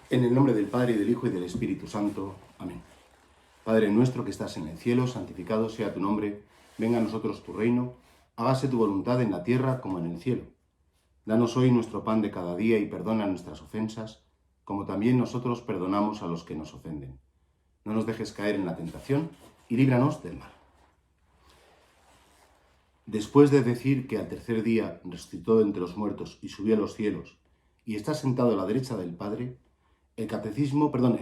En el nombre del Padre, y del Hijo, y del Espíritu Santo. Amén. Padre nuestro que estás en el cielo, santificado sea tu nombre. Venga a nosotros tu reino. Hágase tu voluntad en la tierra como en el cielo. Danos hoy nuestro pan de cada día y perdona nuestras ofensas, como también nosotros perdonamos a los que nos ofenden. No nos dejes caer en la tentación y líbranos del mal. Después de decir que al tercer día resucitó de entre los muertos y subió a los cielos y está sentado a la derecha del Padre, el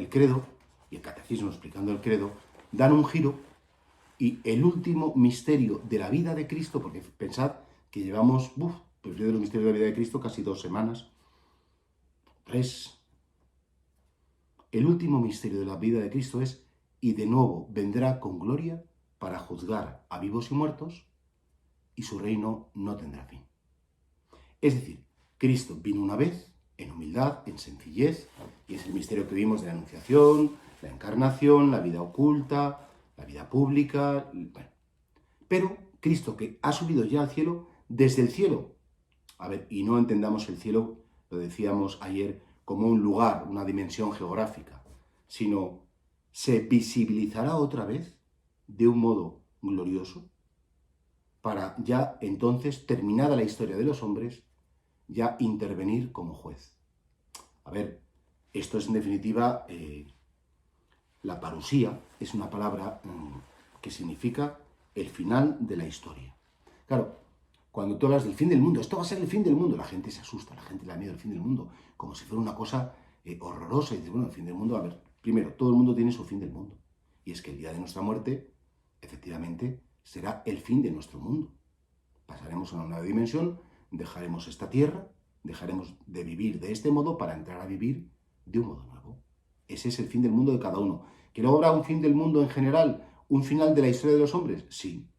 credo y el catecismo explicando el credo dan un giro y el último misterio de la vida de Cristo, porque pensad que llevamos, pues de los misterios de la vida de Cristo casi 2 semanas, 3. El último misterio de la vida de Cristo es: y de nuevo vendrá con gloria para juzgar a vivos y muertos, y su reino no tendrá fin. Es decir, Cristo vino una vez, en humildad, en sencillez, y es el misterio que vimos de la Anunciación, la Encarnación, la vida oculta, la vida pública, bueno. Pero Cristo, que ha subido ya al cielo, desde el cielo, y no entendamos el cielo, lo decíamos ayer, como un lugar, una dimensión geográfica, sino se visibilizará otra vez de un modo glorioso, para ya entonces, terminada la historia de los hombres, ya intervenir como juez. Esto es en definitiva, la parusía es una palabra que significa el final de la historia. Claro, cuando tú hablas del fin del mundo, esto va a ser el fin del mundo, la gente se asusta, la gente le da miedo al fin del mundo, como si fuera una cosa horrorosa. Y dices, bueno, el fin del mundo, primero, todo el mundo tiene su fin del mundo. Y es que el día de nuestra muerte, efectivamente, será el fin de nuestro mundo. Pasaremos a una nueva dimensión, dejaremos esta tierra, dejaremos de vivir de este modo para entrar a vivir de un modo nuevo. Ese es el fin del mundo de cada uno. ¿Que luego habrá un fin del mundo en general? ¿Un final de la historia de los hombres? Sí.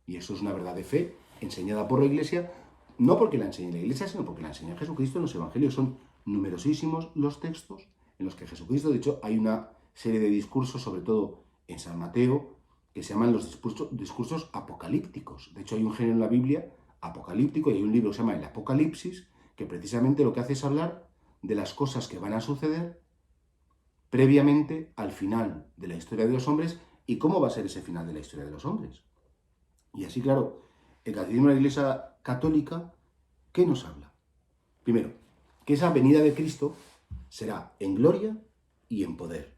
Y eso es una verdad de fe enseñada por la Iglesia, no porque la enseñe la Iglesia, sino porque la enseña Jesucristo en los Evangelios. Son numerosísimos los textos en los que Jesucristo, de hecho, hay una serie de discursos, sobre todo en San Mateo, que se llaman los discursos apocalípticos. De hecho, hay un género en la Biblia apocalíptico, y hay un libro que se llama el Apocalipsis, que precisamente lo que hace es hablar de las cosas que van a suceder previamente al final de la historia de los hombres y cómo va a ser ese final de la historia de los hombres. Y así, claro, el Catecismo de la Iglesia Católica, ¿qué nos habla? Primero, que esa venida de Cristo será en gloria y en poder.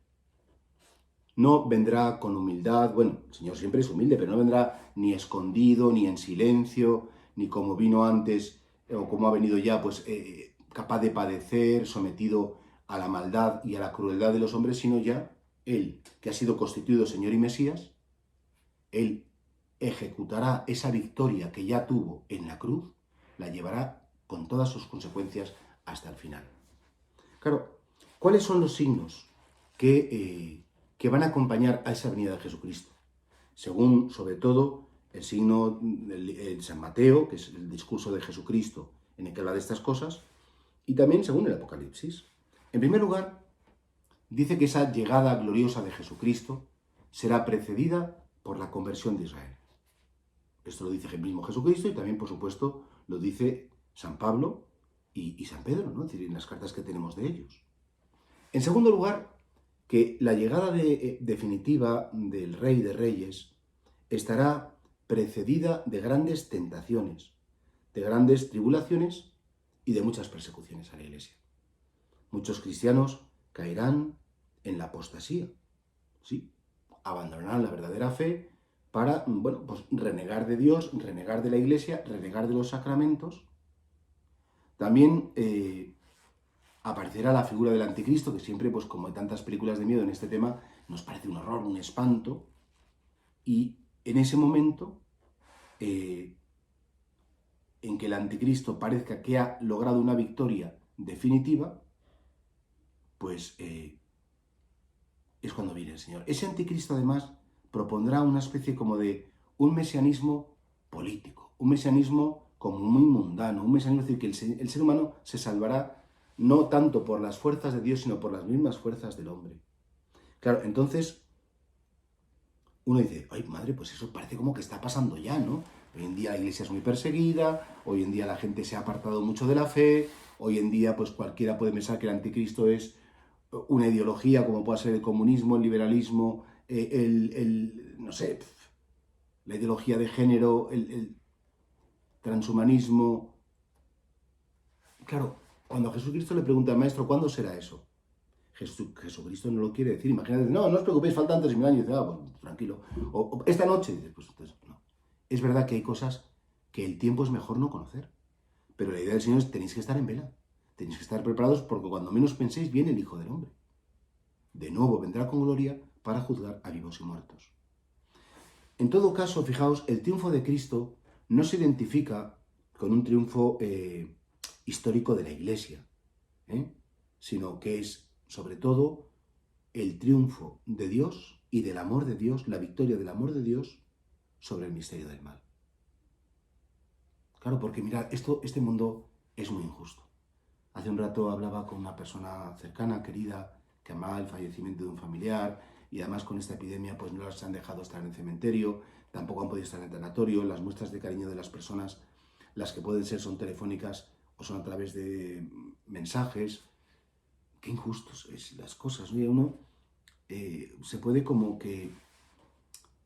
No vendrá con humildad, bueno, el Señor siempre es humilde, pero no vendrá ni escondido, ni en silencio, ni como vino antes, o como ha venido ya, pues capaz de padecer, sometido a la maldad y a la crueldad de los hombres, sino ya Él, que ha sido constituido Señor y Mesías, Él ejecutará esa victoria que ya tuvo en la cruz, la llevará con todas sus consecuencias hasta el final. Claro, ¿cuáles son los signos que van a acompañar a esa venida de Jesucristo? Según, sobre todo, el signo de San Mateo, que es el discurso de Jesucristo en el que habla de estas cosas, y también según el Apocalipsis. En primer lugar, dice que esa llegada gloriosa de Jesucristo será precedida por la conversión de Israel. Esto lo dice el mismo Jesucristo y también, por supuesto, lo dice San Pablo y San Pedro, ¿no? Es decir, en las cartas que tenemos de ellos. En segundo lugar, que la llegada definitiva del Rey de Reyes estará precedida de grandes tentaciones, de grandes tribulaciones y de muchas persecuciones a la Iglesia. Muchos cristianos caerán en la apostasía, ¿sí? Abandonarán la verdadera fe para, pues renegar de Dios, renegar de la Iglesia, renegar de los sacramentos. También aparecerá la figura del anticristo, que siempre, pues como hay tantas películas de miedo en este tema, nos parece un horror, un espanto. Y en ese momento, en que el anticristo parezca que ha logrado una victoria definitiva, pues es cuando viene el Señor. Ese anticristo, además, propondrá una especie como de un mesianismo político, un mesianismo como muy mundano, un mesianismo, es decir, que el ser humano se salvará no tanto por las fuerzas de Dios, sino por las mismas fuerzas del hombre. Claro, entonces uno dice, ay madre, pues eso parece como que está pasando ya, ¿no? Hoy en día la Iglesia es muy perseguida, hoy en día la gente se ha apartado mucho de la fe, Hoy en día, pues cualquiera puede pensar que el anticristo es una ideología, como puede ser el comunismo, el liberalismo, no sé, la ideología de género, el transhumanismo. Claro, cuando a Jesucristo le pregunta al maestro, ¿cuándo será eso? Jesucristo no lo quiere decir. Imagínate, no os preocupéis, faltan 3.000 años. Y dice, pues tranquilo. O esta noche, dice, pues entonces, no. Es verdad que hay cosas que el tiempo es mejor no conocer. Pero la idea del Señor es, tenéis que estar en vela. Tenéis que estar preparados porque cuando menos penséis, viene el Hijo del Hombre. De nuevo vendrá con gloria para juzgar a vivos y muertos. En todo caso, fijaos, el triunfo de Cristo no se identifica con un triunfo histórico de la Iglesia, sino que es, sobre todo, el triunfo de Dios y del amor de Dios, la victoria del amor de Dios sobre el misterio del mal. Claro, porque mirad, este mundo es muy injusto. Hace un rato hablaba con una persona cercana, querida, que amaba el fallecimiento de un familiar, y además con esta epidemia pues no las han dejado estar en el cementerio, tampoco han podido estar en el tanatorio. Las muestras de cariño de las personas, las que pueden ser, son telefónicas o son a través de mensajes. Qué injustos es las cosas, ¿no? Y uno se puede como que...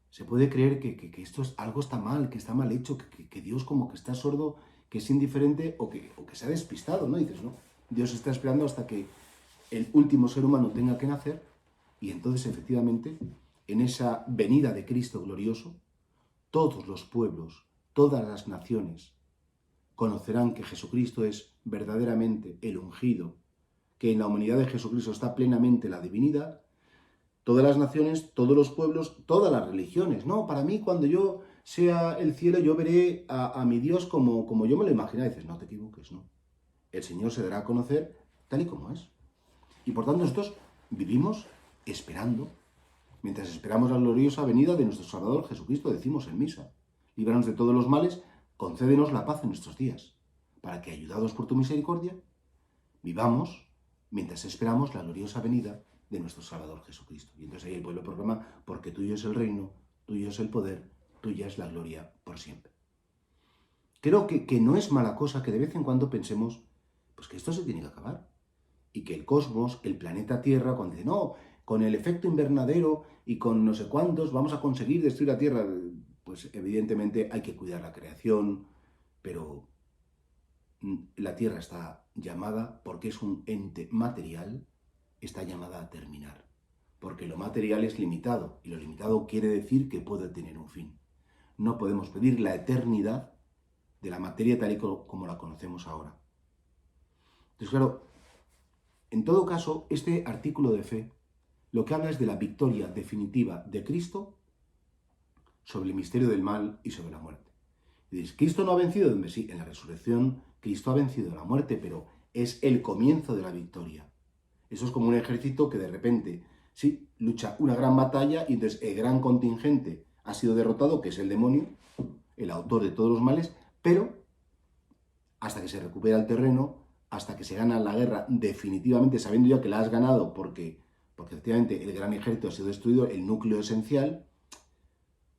Se puede creer que esto algo está mal, que está mal hecho, que Dios como que está sordo, que es indiferente o que se ha despistado, ¿no? Y dices, no, Dios está esperando hasta que el último ser humano tenga que nacer y entonces efectivamente en esa venida de Cristo glorioso, todos los pueblos, todas las naciones conocerán que Jesucristo es verdaderamente el ungido, que en la humanidad de Jesucristo está plenamente la divinidad. Todas las naciones, todos los pueblos, todas las religiones. No, para mí cuando yo sea el cielo yo veré a mi Dios como yo me lo imaginaba. Y dices, no te equivoques, no. El Señor se dará a conocer tal y como es. Y por tanto nosotros vivimos esperando. Mientras esperamos la gloriosa venida de nuestro Salvador Jesucristo, decimos en misa. Líbranos de todos los males, concédenos la paz en nuestros días, para que, ayudados por tu misericordia, vivamos mientras esperamos la gloriosa venida de nuestro Salvador Jesucristo. Y entonces ahí el pueblo proclama, porque tuyo es el reino, tuyo es el poder, tuya es la gloria por siempre. Creo que no es mala cosa que de vez en cuando pensemos, pues que esto se tiene que acabar. Y que el cosmos, el planeta Tierra, cuando dice, no, con el efecto invernadero y con no sé cuántos vamos a conseguir destruir la Tierra, pues evidentemente hay que cuidar la creación, pero la Tierra está llamada, porque es un ente material, está llamada a terminar. Porque lo material es limitado, y lo limitado quiere decir que puede tener un fin. No podemos pedir la eternidad de la materia tal y como la conocemos ahora. Entonces, claro, en todo caso, este artículo de fe lo que habla es de la victoria definitiva de Cristo sobre el misterio del mal y sobre la muerte. Y dices, ¿Cristo no ha vencido? Sí, en la resurrección Cristo ha vencido la muerte, pero es el comienzo de la victoria. Eso es como un ejército que de repente, sí, lucha una gran batalla y entonces el gran contingente ha sido derrotado, que es el demonio, el autor de todos los males, pero hasta que se recupera el terreno, hasta que se gana la guerra definitivamente, sabiendo ya que la has ganado porque efectivamente el gran ejército ha sido destruido, el núcleo esencial,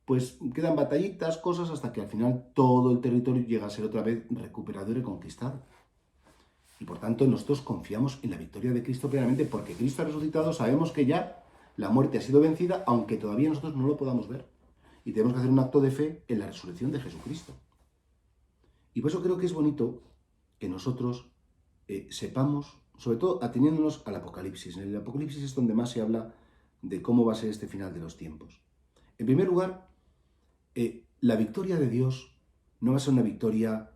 pues quedan batallitas, cosas, hasta que al final todo el territorio llega a ser otra vez recuperado y reconquistado. Y por tanto nosotros confiamos en la victoria de Cristo plenamente, porque Cristo ha resucitado, sabemos que ya la muerte ha sido vencida, aunque todavía nosotros no lo podamos ver. Y tenemos que hacer un acto de fe en la resurrección de Jesucristo. Y por eso creo que es bonito que nosotros sepamos, sobre todo ateniéndonos al Apocalipsis. En el Apocalipsis es donde más se habla de cómo va a ser este final de los tiempos. En primer lugar, la victoria de Dios no va a ser una victoria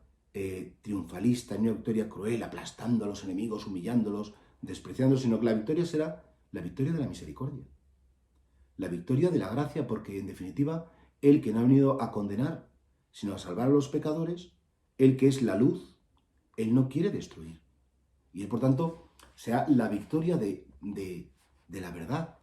triunfalista, ni una victoria cruel, aplastando a los enemigos, humillándolos, despreciándolos, sino que la victoria será la victoria de la misericordia. La victoria de la gracia, porque en definitiva, Él que no ha venido a condenar, sino a salvar a los pecadores, Él que es la luz, Él no quiere destruir. Y Él, por tanto, sea la victoria de la verdad,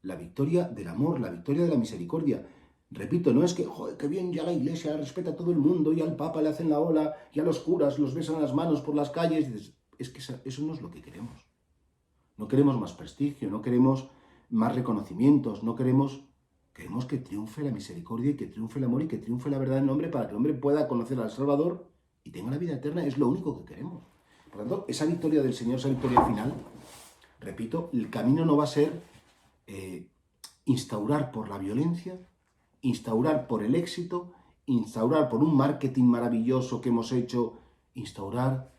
la victoria del amor, la victoria de la misericordia. Repito, no es que, joder, qué bien, ya la Iglesia respeta a todo el mundo, y al Papa le hacen la ola, y a los curas los besan las manos por las calles. Es que eso no es lo que queremos. No queremos más prestigio, no queremos más reconocimientos, no queremos que triunfe la misericordia, y que triunfe el amor, y que triunfe la verdad en el hombre, para que el hombre pueda conocer al Salvador y tenga la vida eterna. Es lo único que queremos. Por Por lo tanto, esa victoria del Señor, esa victoria final, repito, el camino no va a ser instaurar por la violencia, instaurar por el éxito, instaurar por un marketing maravilloso que hemos hecho, instaurar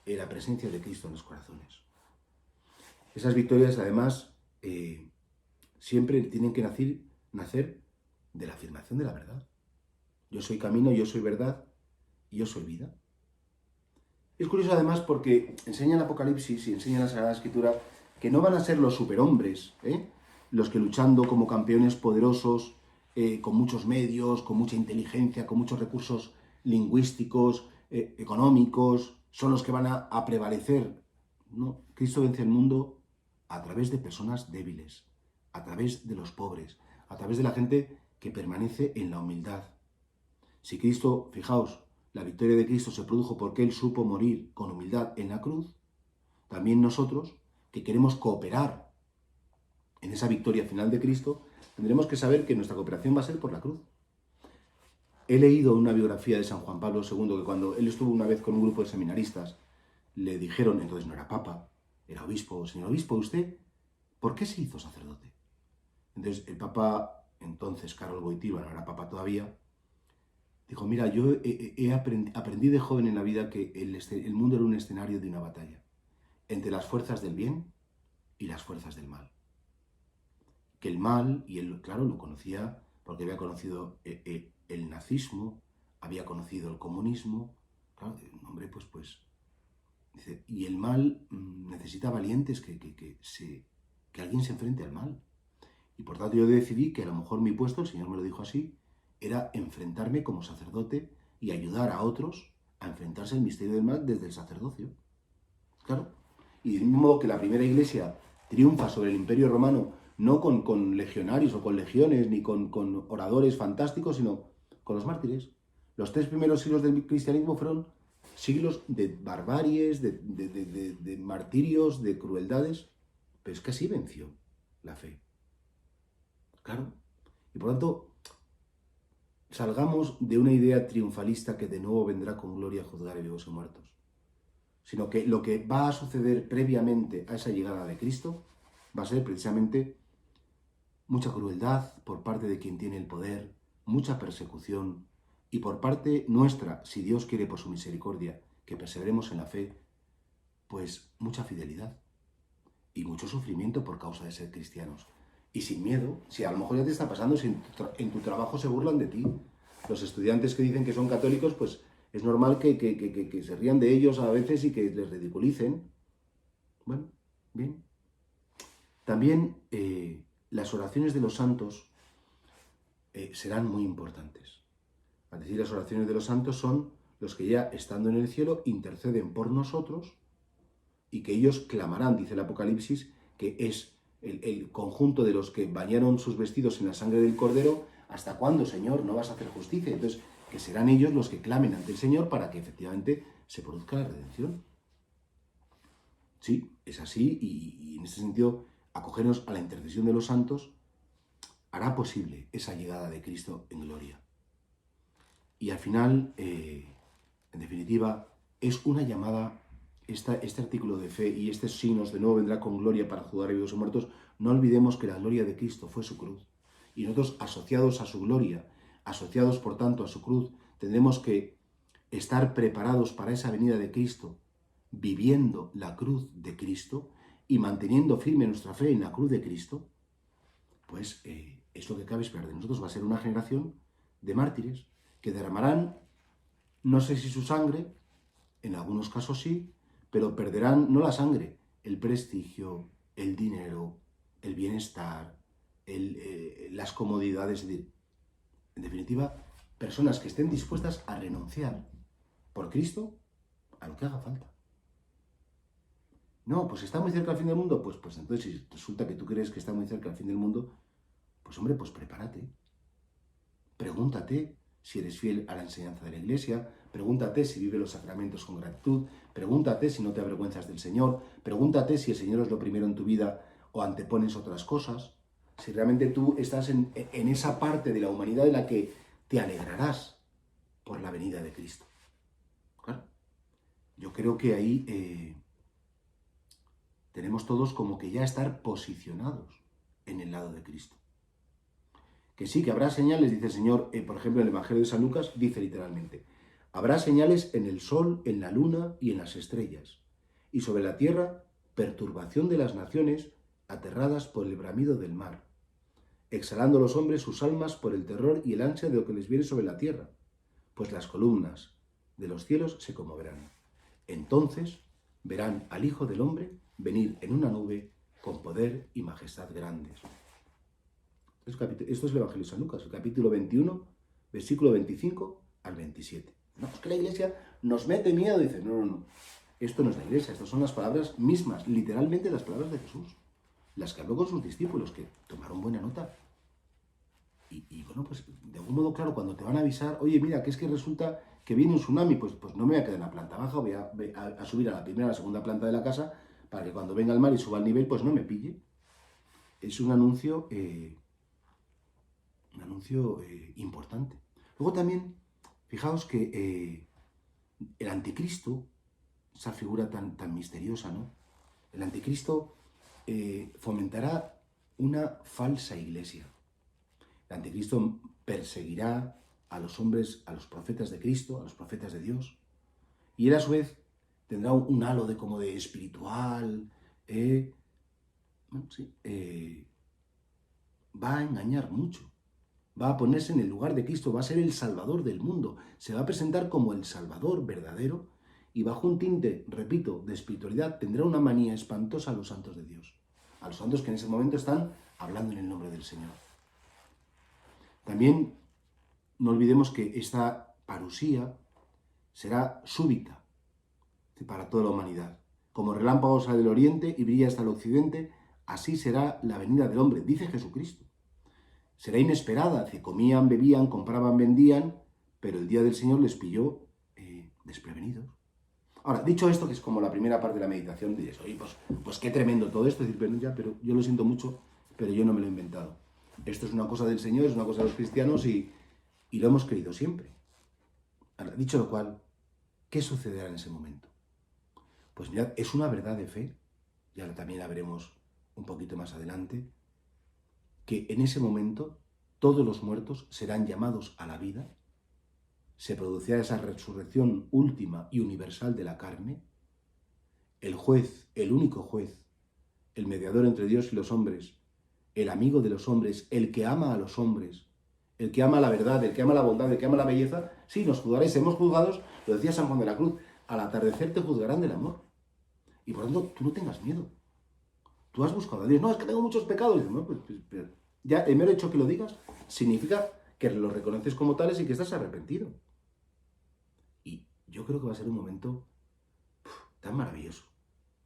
la presencia de Cristo en los corazones. Esas victorias, además, siempre tienen que nacer de la afirmación de la verdad. Yo soy camino, yo soy verdad y yo soy vida. Es curioso además porque enseña el Apocalipsis y enseña la Sagrada Escritura que no van a ser los superhombres, los que luchando como campeones poderosos, con muchos medios, con mucha inteligencia, con muchos recursos lingüísticos, económicos, son los que van a prevalecer. No, Cristo vence el mundo a través de personas débiles, a través de los pobres, a través de la gente que permanece en la humildad. Si Cristo, fijaos, la victoria de Cristo se produjo porque Él supo morir con humildad en la cruz, también nosotros, que queremos cooperar en esa victoria final de Cristo, tendremos que saber que nuestra cooperación va a ser por la cruz. He leído una biografía de San Juan Pablo II que cuando él estuvo una vez con un grupo de seminaristas, le dijeron, entonces no era papa, era obispo, señor obispo, ¿usted por qué se hizo sacerdote? Entonces el papa, entonces Karol Wojtyła, no era papa todavía, dijo, mira, yo aprendí de joven en la vida que el mundo era un escenario de una batalla entre las fuerzas del bien y las fuerzas del mal. Que el mal, y él, claro, lo conocía porque había conocido el nazismo, había conocido el comunismo, claro, un hombre, pues, dice, y el mal necesita valientes que alguien se enfrente al mal. Y por tanto yo decidí que a lo mejor mi puesto, el Señor me lo dijo así, era enfrentarme como sacerdote y ayudar a otros a enfrentarse al misterio del mal desde el sacerdocio. Claro. Y del mismo modo que la primera iglesia triunfa sobre el Imperio Romano, no con legionarios o con legiones, ni con oradores fantásticos, sino con los mártires. Los 3 primeros siglos del cristianismo fueron siglos de barbaries, de martirios, de crueldades, pero es que así venció la fe. Claro. Y por tanto, salgamos de una idea triunfalista que de nuevo vendrá con gloria a juzgar a vivos y muertos, sino que lo que va a suceder previamente a esa llegada de Cristo va a ser precisamente mucha crueldad por parte de quien tiene el poder, mucha persecución, y por parte nuestra, si Dios quiere por su misericordia, que perseveremos en la fe, pues mucha fidelidad y mucho sufrimiento por causa de ser cristianos. Y sin miedo, si a lo mejor ya te está pasando, si en tu trabajo se burlan de ti. Los estudiantes que dicen que son católicos, pues es normal que se rían de ellos a veces y que les ridiculicen. Bueno, bien. También las oraciones de los santos serán muy importantes. Es decir, las oraciones de los santos son los que ya estando en el cielo interceden por nosotros y que ellos clamarán, dice el Apocalipsis, que es el conjunto de los que bañaron sus vestidos en la sangre del Cordero. ¿Hasta cuándo, Señor, no vas a hacer justicia? Entonces, que serán ellos los que clamen ante el Señor para que efectivamente se produzca la redención. Sí, es así, y en este sentido, acogernos a la intercesión de los santos hará posible esa llegada de Cristo en gloria. Y al final, en definitiva, es una llamada, este artículo de fe y estos signos de nuevo vendrá con gloria para juzgar a vivos y muertos. No olvidemos que la gloria de Cristo fue su cruz. Y nosotros, asociados a su gloria, asociados por tanto a su cruz, tendremos que estar preparados para esa venida de Cristo, viviendo la cruz de Cristo y manteniendo firme nuestra fe en la cruz de Cristo. Pues es lo que cabe esperar de nosotros. Va a ser una generación de mártires que derramarán, no sé si su sangre, en algunos casos sí, pero perderán no la sangre, el prestigio, el dinero, el bienestar, las comodidades. En definitiva, personas que estén dispuestas a renunciar por Cristo a lo que haga falta. No, pues está muy cerca el fin del mundo, pues entonces si resulta que tú crees que está muy cerca el fin del mundo, pues hombre, pues prepárate. Pregúntate si eres fiel a la enseñanza de la Iglesia, pregúntate si vives los sacramentos con gratitud, pregúntate si no te avergüenzas del Señor, pregúntate si el Señor es lo primero en tu vida o antepones otras cosas, si realmente tú estás en esa parte de la humanidad en la que te alegrarás por la venida de Cristo. Claro, yo creo que ahí tenemos todos como que ya estar posicionados en el lado de Cristo. Que sí, que habrá señales, dice el Señor, por ejemplo, en el Evangelio de San Lucas, dice literalmente, habrá señales en el sol, en la luna y en las estrellas, y sobre la tierra, perturbación de las naciones, aterradas por el bramido del mar, exhalando los hombres sus almas por el terror y el ansia de lo que les viene sobre la tierra, pues las columnas de los cielos se conmoverán. Entonces verán al Hijo del Hombre venir en una nube con poder y majestad grandes. Esto es el Evangelio de San Lucas, el capítulo 21, versículo 25 al 27. No, es que la Iglesia nos mete miedo, dice, no. Esto no es la Iglesia, estas son las palabras mismas, literalmente las palabras de Jesús, las que habló con sus discípulos, que tomaron buena nota. Y bueno, pues de algún modo, claro, cuando te van a avisar, oye, mira, que es que resulta que viene un tsunami, pues no me voy a quedar en la planta baja, voy a subir a la primera, a la segunda planta de la casa, para que cuando venga el mar y suba el nivel, pues no me pille. Es un anuncio importante. Luego también, fijaos que el anticristo, esa figura tan misteriosa, ¿no? El anticristo fomentará una falsa iglesia. El anticristo perseguirá a los hombres, a los profetas de Cristo, a los profetas de Dios, y él a su vez tendrá un halo de espiritual, va a engañar mucho. Va a ponerse en el lugar de Cristo, va a ser el Salvador del mundo, se va a presentar como el Salvador verdadero y bajo un tinte, repito, de espiritualidad, tendrá una manía espantosa a los santos de Dios, a los santos que en ese momento están hablando en el nombre del Señor. También no olvidemos que esta parusía será súbita para toda la humanidad. Como relámpago sale del oriente y brilla hasta el occidente, así será la venida del hombre, dice Jesucristo. Será inesperada, que comían, bebían, compraban, vendían, pero el día del Señor les pilló desprevenidos. Ahora, dicho esto, que es como la primera parte de la meditación, dices, oye, pues qué tremendo todo esto, decir, pero yo lo siento mucho, pero yo no me lo he inventado. Esto es una cosa del Señor, es una cosa de los cristianos y lo hemos creído siempre. Ahora, dicho lo cual, ¿qué sucederá en ese momento? Pues mirad, es una verdad de fe, y ahora también la veremos un poquito más adelante, que en ese momento todos los muertos serán llamados a la vida, se producirá esa resurrección última y universal de la carne, el juez, el único juez, el mediador entre Dios y los hombres, el amigo de los hombres, el que ama a los hombres, el que ama la verdad, el que ama la bondad, el que ama la belleza, sí, nos juzgaréis, seremos juzgados, lo decía San Juan de la Cruz, al atardecer te juzgarán del amor. Y por lo tanto, tú no tengas miedo. Tú has buscado a Dios. No, es que tengo muchos pecados. Y dices, no, pues ya el mero hecho que lo digas significa que los reconoces como tales y que estás arrepentido. Y yo creo que va a ser un momento tan maravilloso.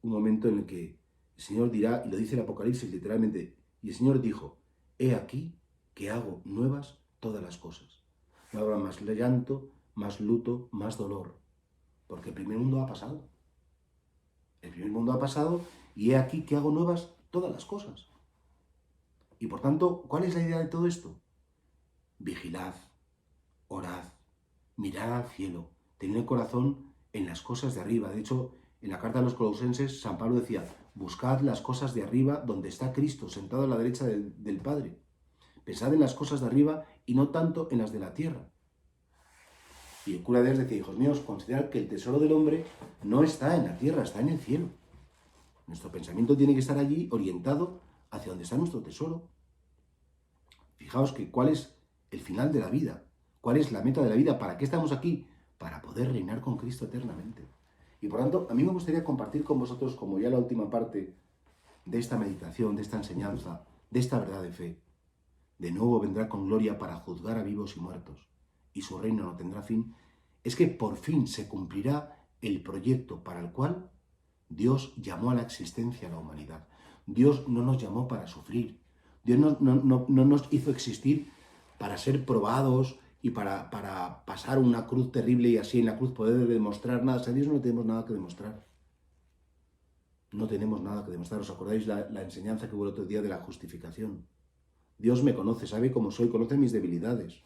Un momento en el que el Señor dirá, y lo dice el Apocalipsis literalmente, y el Señor dijo, he aquí que hago nuevas todas las cosas. No habrá más llanto, más luto, más dolor. Porque el primer mundo ha pasado. El primer mundo ha pasado y he aquí que hago nuevas todas las cosas. Y por tanto, ¿cuál es la idea de todo esto? Vigilad, orad, mirad al cielo, tened el corazón en las cosas de arriba. De hecho, en la carta a los Colosenses, San Pablo decía, buscad las cosas de arriba donde está Cristo, sentado a la derecha del Padre. Pensad en las cosas de arriba y no tanto en las de la tierra. Y el cura de Ars decía, hijos míos, considerad que el tesoro del hombre no está en la tierra, está en el cielo. Nuestro pensamiento tiene que estar allí orientado hacia donde está nuestro tesoro. Fijaos que cuál es el final de la vida, cuál es la meta de la vida, ¿para qué estamos aquí? Para poder reinar con Cristo eternamente. Y por tanto, a mí me gustaría compartir con vosotros, como ya la última parte de esta meditación, de esta enseñanza, de esta verdad de fe. De nuevo vendrá con gloria para juzgar a vivos y muertos, y su reino no tendrá fin. Es que por fin se cumplirá el proyecto para el cual Dios llamó a la existencia a la humanidad. Dios no nos llamó para sufrir. Dios no nos hizo existir para ser probados y para pasar una cruz terrible y así en la cruz poder demostrar nada. O sea, a Dios no tenemos nada que demostrar. No tenemos nada que demostrar. ¿Os acordáis la enseñanza que hubo el otro día de la justificación? Dios me conoce, sabe cómo soy, conoce mis debilidades.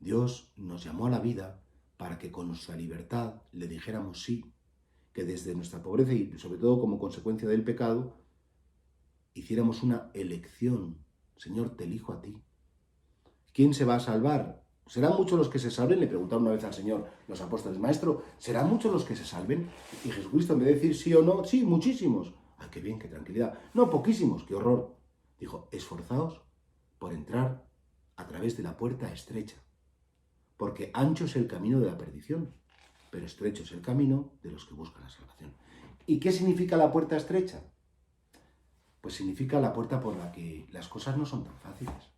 Dios nos llamó a la vida para que con nuestra libertad le dijéramos sí, que desde nuestra pobreza y sobre todo como consecuencia del pecado, hiciéramos una elección. Señor, te elijo a ti. ¿Quién se va a salvar? ¿Serán muchos los que se salven? Le preguntaron una vez al Señor los apóstoles, Maestro, ¿serán muchos los que se salven? Y Jesucristo, en vez de decir sí o no, sí, muchísimos. ¡Ay, qué bien, qué tranquilidad! No, poquísimos, qué horror. Dijo, esforzaos por entrar a través de la puerta estrecha, porque ancho es el camino de la perdición, pero estrecho es el camino de los que buscan la salvación. ¿Y qué significa la puerta estrecha? Pues significa la puerta por la que las cosas no son tan fáciles,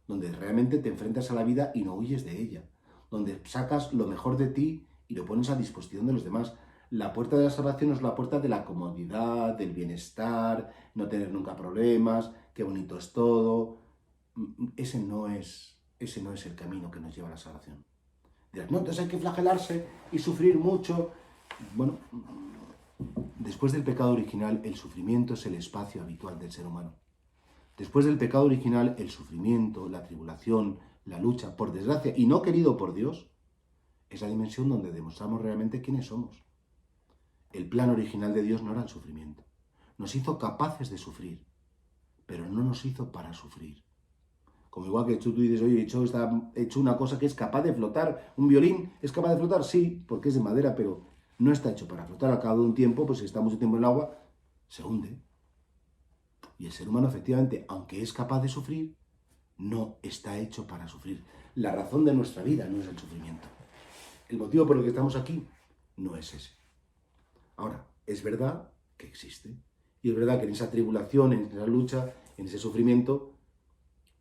donde realmente te enfrentas a la vida y no huyes de ella, donde sacas lo mejor de ti y lo pones a disposición de los demás. La puerta de la salvación es la puerta de la comodidad, del bienestar, no tener nunca problemas, qué bonito es todo. Ese no es el camino que nos lleva a la salvación. Dirás, no, entonces hay que flagelarse y sufrir mucho. Bueno, después del pecado original, el sufrimiento es el espacio habitual del ser humano. Después del pecado original, el sufrimiento, la tribulación, la lucha, por desgracia, y no querido por Dios, es la dimensión donde demostramos realmente quiénes somos. El plan original de Dios no era el sufrimiento. Nos hizo capaces de sufrir, pero no nos hizo para sufrir. Como igual que tú dices, oye, he hecho una cosa que es capaz de flotar. ¿Un violín es capaz de flotar? Sí, porque es de madera, pero no está hecho para flotar. Al cabo de un tiempo, pues si está mucho tiempo en el agua, se hunde. Y el ser humano, efectivamente, aunque es capaz de sufrir, no está hecho para sufrir. La razón de nuestra vida no es el sufrimiento. El motivo por el que estamos aquí no es ese. Ahora, es verdad que existe. Y es verdad que en esa tribulación, en esa lucha, en ese sufrimiento,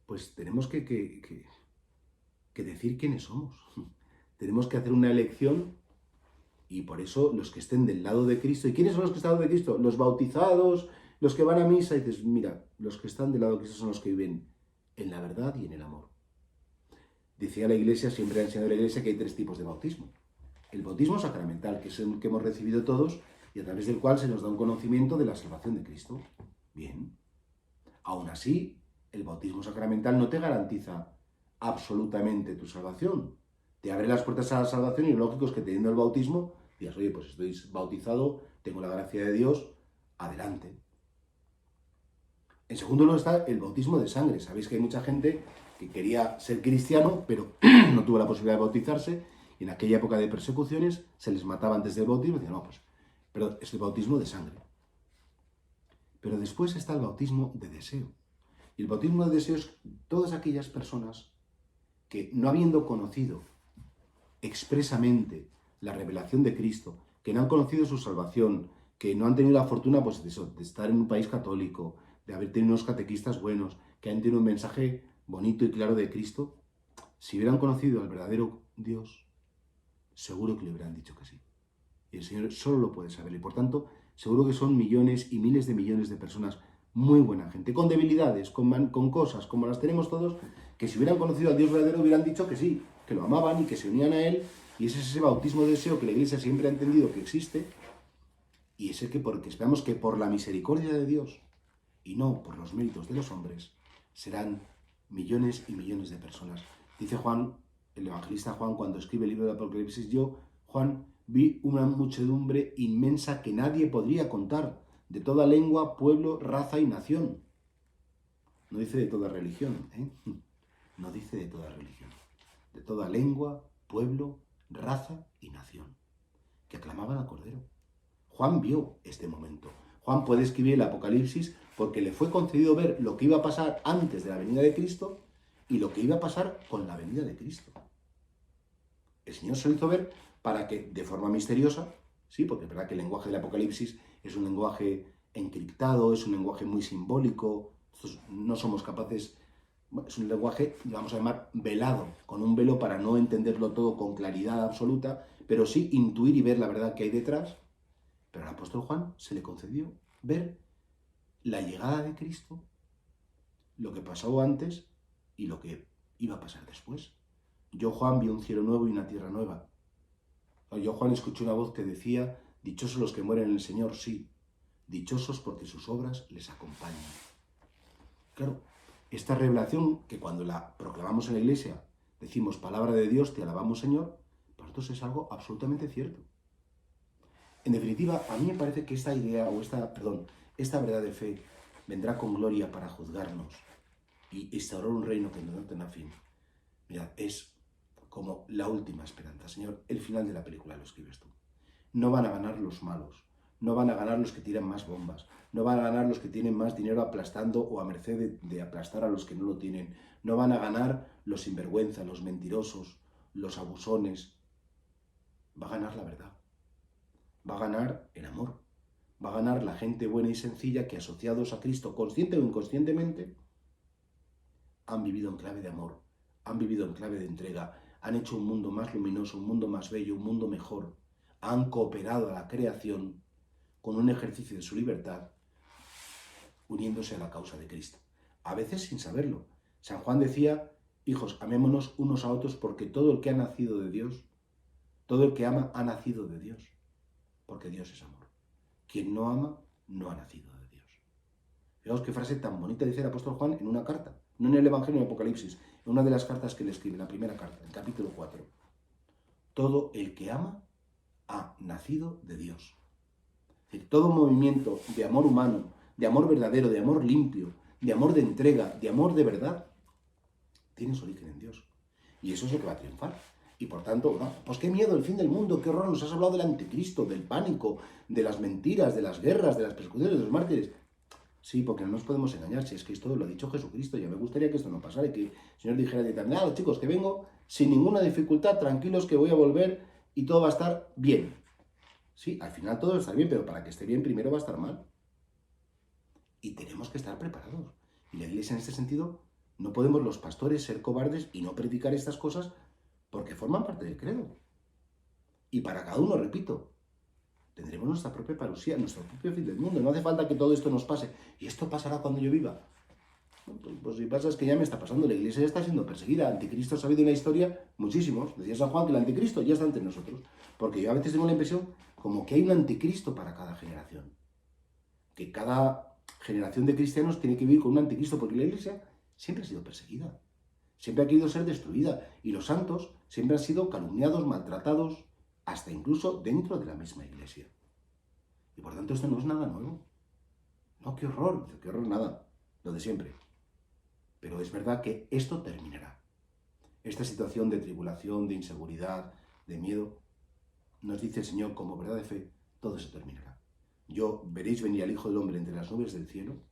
pues tenemos que decir quiénes somos. Tenemos que hacer una elección y por eso los que estén del lado de Cristo. ¿Y quiénes son los que están del lado de Cristo? Los bautizados, los que van a misa. Y dices, mira, los que están del lado de Cristo son los que viven en la verdad y en el amor. Decía la Iglesia, siempre ha enseñado la Iglesia que hay 3 tipos de bautismo. El bautismo sacramental, que es el que hemos recibido todos y a través del cual se nos da un conocimiento de la salvación de Cristo. Bien. Aún así, el bautismo sacramental no te garantiza absolutamente tu salvación. Te abre las puertas a la salvación y lo lógico es que teniendo el bautismo, digas, oye, pues estoy bautizado, tengo la gracia de Dios, adelante. En segundo lugar está el bautismo de sangre. Sabéis que hay mucha gente que quería ser cristiano, pero no tuvo la posibilidad de bautizarse, y en aquella época de persecuciones se les mataba antes del bautismo, y decían, no, pues, pero es el bautismo de sangre. Pero después está el bautismo de deseo. Y el bautismo de deseo es todas aquellas personas que, no habiendo conocido expresamente la revelación de Cristo, que no han conocido su salvación, que no han tenido la fortuna pues, de estar en un país católico, de haber tenido unos catequistas buenos, que han tenido un mensaje bonito y claro de Cristo, si hubieran conocido al verdadero Dios, seguro que le hubieran dicho que sí. Y el Señor solo lo puede saber. Y por tanto, seguro que son millones y miles de millones de personas, muy buena gente, con debilidades, con cosas, como las tenemos todos, que si hubieran conocido al Dios verdadero hubieran dicho que sí, que lo amaban y que se unían a Él. Y ese es ese bautismo de deseo que la Iglesia siempre ha entendido que existe. Y ese que porque esperamos que por la misericordia de Dios y no por los méritos de los hombres, serán millones y millones de personas. Dice Juan, el evangelista Juan, cuando escribe el libro de Apocalipsis, yo, Juan, vi una muchedumbre inmensa que nadie podría contar, de toda lengua, pueblo, raza y nación. No dice de toda religión, ¿eh? No dice de toda religión. De toda lengua, pueblo, raza y nación, que aclamaban al Cordero. Juan vio este momento. Juan puede escribir el Apocalipsis porque le fue concedido ver lo que iba a pasar antes de la venida de Cristo y lo que iba a pasar con la venida de Cristo. El Señor se lo hizo ver para que, de forma misteriosa, sí, porque es verdad que el lenguaje del Apocalipsis es un lenguaje encriptado, es un lenguaje muy simbólico, no somos capaces, es un lenguaje, vamos a llamar, velado, con un velo para no entenderlo todo con claridad absoluta, pero sí intuir y ver la verdad que hay detrás. Pero al apóstol Juan se le concedió ver la llegada de Cristo, lo que pasó antes y lo que iba a pasar después. Yo, Juan, vi un cielo nuevo y una tierra nueva. Yo, Juan, escuché una voz que decía, dichosos los que mueren en el Señor, sí, dichosos porque sus obras les acompañan. Claro, esta revelación que cuando la proclamamos en la iglesia decimos palabra de Dios, te alabamos Señor, pues nosotros es algo absolutamente cierto. En definitiva, a mí me parece que esta idea, esta verdad de fe vendrá con gloria para juzgarnos y instaurar un reino que no tenga fin. Mirad, es como la última esperanza. Señor, el final de la película lo escribes tú. No van a ganar los malos, no van a ganar los que tiran más bombas, no van a ganar los que tienen más dinero aplastando o a merced de aplastar a los que no lo tienen, no van a ganar los sinvergüenzas, los mentirosos, los abusones. Va a ganar la verdad, va a ganar el amor, va a ganar la gente buena y sencilla que, asociados a Cristo, consciente o inconscientemente, han vivido en clave de amor, han vivido en clave de entrega, han hecho un mundo más luminoso, un mundo más bello, un mundo mejor, han cooperado a la creación con un ejercicio de su libertad, uniéndose a la causa de Cristo. A veces sin saberlo. San Juan decía: hijos, amémonos unos a otros, porque todo el que ha nacido de Dios, todo el que ama, ha nacido de Dios, porque Dios es amor. Quien no ama, no ha nacido de Dios. Fijaos qué frase tan bonita dice el apóstol Juan en una carta, no en el Evangelio, en Apocalipsis, en una de las cartas que le escribe, la primera carta, el capítulo 4. Todo el que ama ha nacido de Dios. Es decir, todo movimiento de amor humano, de amor verdadero, de amor limpio, de amor de entrega, de amor de verdad, tiene su origen en Dios. Y eso es lo que va a triunfar. Y por tanto, no, pues qué miedo, el fin del mundo, qué horror, nos has hablado del anticristo, del pánico, de las mentiras, de las guerras, de las persecuciones, de los mártires. Sí, porque no nos podemos engañar, si es que esto lo ha dicho Jesucristo. Ya me gustaría que esto no pasara y que el Señor dijera directamente: los chicos, que vengo sin ninguna dificultad, tranquilos, que voy a volver y todo va a estar bien. Sí, al final todo va a estar bien, pero para que esté bien primero va a estar mal. Y tenemos que estar preparados. Y la Iglesia, en este sentido, no podemos los pastores ser cobardes y no predicar estas cosas, porque forman parte del credo. Y para cada uno, repito, tendremos nuestra propia parusía, nuestro propio fin del mundo. No hace falta que todo esto nos pase. ¿Y esto pasará cuando yo viva? Pues si pasa es que ya me está pasando. La Iglesia ya está siendo perseguida. Anticristo ha habido en la historia muchísimos. Decía San Juan que el anticristo ya está entre nosotros. Porque yo a veces tengo la impresión como que hay un anticristo para cada generación. Que cada generación de cristianos tiene que vivir con un anticristo, porque la Iglesia siempre ha sido perseguida. Siempre ha querido ser destruida. Y los santos siempre han sido calumniados, maltratados, hasta incluso dentro de la misma Iglesia. Y por tanto esto no es nada nuevo. No, qué horror nada, lo de siempre. Pero es verdad que esto terminará. Esta situación de tribulación, de inseguridad, de miedo, nos dice el Señor como verdad de fe, todo se terminará. Veréis venir al Hijo del Hombre entre las nubes del cielo,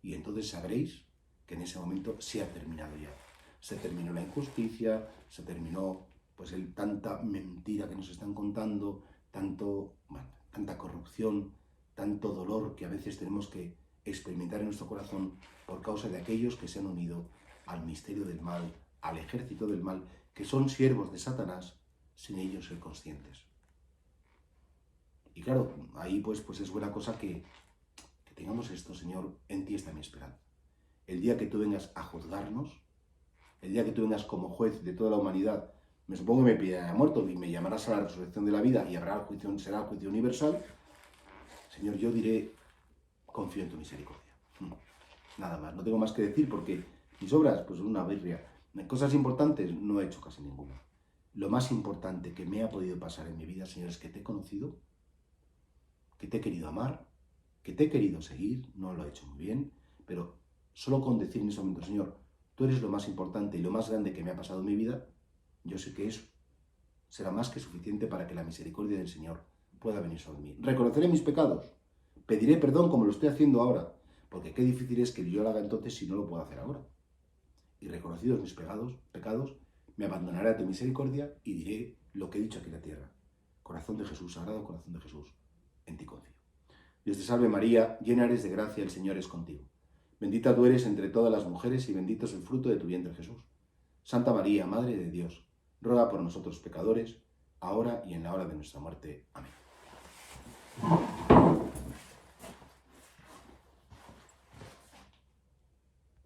y entonces sabréis que en ese momento se ha terminado ya. Se terminó la injusticia, se terminó pues tanta mentira que nos están contando, tanta corrupción, tanto dolor que a veces tenemos que experimentar en nuestro corazón por causa de aquellos que se han unido al misterio del mal, al ejército del mal, que son siervos de Satanás sin ellos ser conscientes. Y claro, ahí pues es buena cosa que tengamos esto: Señor, en ti está mi esperanza. El día que tú vengas a juzgarnos, el día que tú vengas como juez de toda la humanidad, me supongo que me pillará muerto y me llamarás a la resurrección de la vida y será el juicio universal. Señor, yo diré: confío en tu misericordia. Nada más, no tengo más que decir, porque mis obras, pues una birria. Cosas importantes no he hecho casi ninguna. Lo más importante que me ha podido pasar en mi vida, Señor, es que te he conocido, que te he querido amar, que te he querido seguir. No lo he hecho muy bien, pero solo con decir en ese momento: Señor, tú eres lo más importante y lo más grande que me ha pasado en mi vida, yo sé que eso será más que suficiente para que la misericordia del Señor pueda venir sobre mí. Reconoceré mis pecados, pediré perdón como lo estoy haciendo ahora, porque qué difícil es que yo lo haga entonces si no lo puedo hacer ahora. Y reconocidos mis pecados, me abandonaré a tu misericordia y diré lo que he dicho aquí en la tierra: corazón de Jesús, sagrado corazón de Jesús, en ti confío. Dios te salve María, llena eres de gracia, el Señor es contigo. Bendita tú eres entre todas las mujeres y bendito es el fruto de tu vientre Jesús. Santa María, Madre de Dios, ruega por nosotros pecadores, ahora y en la hora de nuestra muerte. Amén.